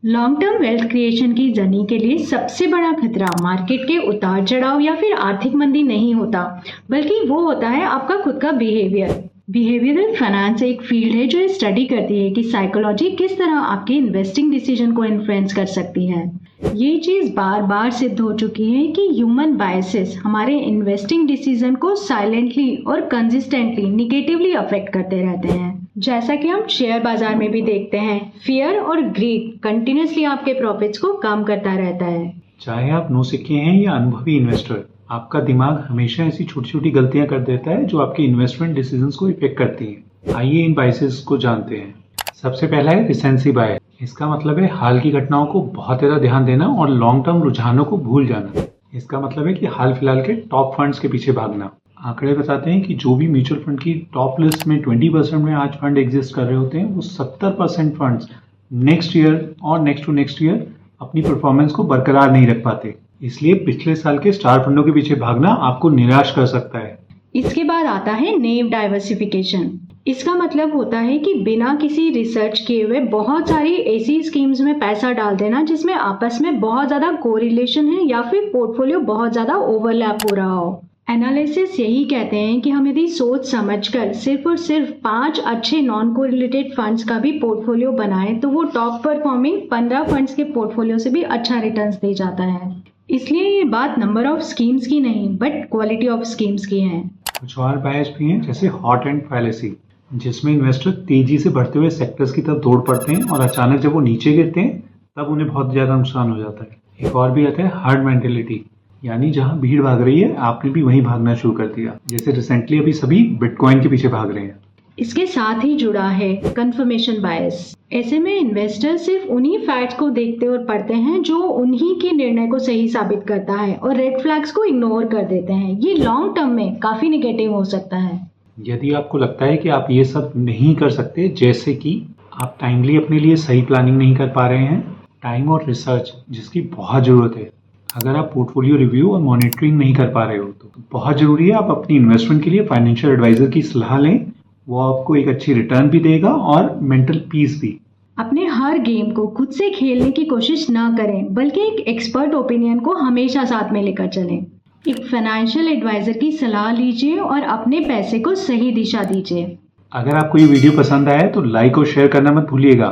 Long term wealth creation की journey के लिए सबसे बड़ा खतरा मार्केट के उतार चढ़ाव या फिर आर्थिक मंदी नहीं होता, बल्कि वो होता है आपका खुद का बिहेवियर। बिहेवियरल फाइनेंस एक फील्ड है जो स्टडी करती है कि साइकोलॉजी किस तरह आपके इन्वेस्टिंग डिसीजन को इन्फ्लुएंस कर सकती है। ये चीज बार बार सिद्ध हो चुकी है कि ह्यूमन बायसेस हमारे इन्वेस्टिंग डिसीजन को साइलेंटली और कंसिस्टेंटली निगेटिवली अफेक्ट करते रहते हैं। जैसा कि हम शेयर बाजार में भी देखते हैं, फियर और ग्रीड कंटिन्यूसली आपके प्रॉफिट्स को कम करता रहता है। चाहे आप नौसिखिए हैं या अनुभवी इन्वेस्टर, आपका दिमाग हमेशा ऐसी छोटी छोटी गलतियां कर देता है जो आपके इन्वेस्टमेंट डिसीजंस को इफेक्ट करती हैं। आइए इन बायसेस को जानते हैं। सबसे पहला है रिसेंसी बायस। इसका मतलब है हाल की घटनाओं को बहुत ज्यादा ध्यान देना और लॉन्ग टर्म रुझानों को भूल जाना। इसका मतलब है कि हाल फिलहाल के टॉप फंड्स के पीछे भागना। आंकड़े बताते हैं कि जो भी म्यूचुअल फंड की टॉप लिस्ट में 20% में आज फंड एग्जिस्ट कर रहे होते हैं, वो 70% फंड्स नेक्स्ट ईयर और नेक्स्ट टू नेक्स्ट ईयर अपनी परफॉर्मेंस को बरकरार नहीं रख पाते। इसलिए पिछले साल के स्टार फंडों के पीछे भागना आपको निराश कर सकता है। इसके बाद आता है नेम डाइवर्सिफिकेशन। इसका मतलब होता है कि बिना किसी रिसर्च किए हुए बहुत सारी ऐसी स्कीम्स में पैसा डाल देना जिसमें आपस में बहुत ज्यादा कोरिलेशन है या फिर पोर्टफोलियो बहुत ज्यादा ओवरलैप हो रहा हो। एनालिसिस यही कहते हैं कि हम यदि सोच समझकर सिर्फ और सिर्फ 5 अच्छे नॉन कोरिलेटेड फंड्स का भी पोर्टफोलियो बनाएं तो वो टॉप परफॉर्मिंग 15 फंड्स के पोर्टफोलियो से भी अच्छा रिटर्न्स दे जाता है। इसलिए ये बात नंबर ऑफ स्कीम्स की नहीं बट क्वालिटी ऑफ स्कीम्स की है। कुछ और बायस भी हैं, जैसे हॉट एंड फैलेसी, जिसमें इन्वेस्टर तेजी से बढ़ते हुए सेक्टर्स की तरफ दौड़ पड़ते हैं और अचानक जब वो नीचे गिरते हैं तब उन्हें बहुत ज्यादा नुकसान हो जाता है। एक और भी आता है हर्ड मेंटेलिटी, यानी जहां भीड़ भाग रही है आपने भी वहीं भागना शुरू कर दिया। जैसे रिसेंटली अभी सभी बिटकॉइन के पीछे भाग रहे हैं। इसके साथ ही जुड़ा है कंफर्मेशन बायस। ऐसे में इन्वेस्टर सिर्फ उन्हीं फैक्ट्स को देखते और पढ़ते हैं जो उन्हीं के निर्णय को सही साबित करता है और रेड फ्लैग्स को इग्नोर कर देते हैं। ये लॉन्ग टर्म में काफी निगेटिव हो सकता है। यदि आपको लगता है कि आप ये सब नहीं कर सकते, जैसे कि आप टाइमली अपने लिए सही प्लानिंग नहीं कर पा रहे हैं, टाइम और रिसर्च जिसकी बहुत जरूरत है, अगर आप पोर्टफोलियो रिव्यू और मॉनिटरिंग नहीं कर पा रहे हो तो बहुत जरूरी है आप अपनी इन्वेस्टमेंट के लिए फाइनेंशियल एडवाइजर की सलाह लें। वो आपको एक अच्छी रिटर्न भी देगा और मेंटल पीस भी। अपने हर गेम को खुद से खेलने की कोशिश ना करें, बल्कि एक एक्सपर्ट ओपिनियन को हमेशा साथ में लेकर चलें। एक फाइनेंशियल एडवाइजर की सलाह लीजिए और अपने पैसे को सही दिशा दीजिए। अगर आपको ये वीडियो पसंद आया तो लाइक और शेयर करना मत भूलिएगा।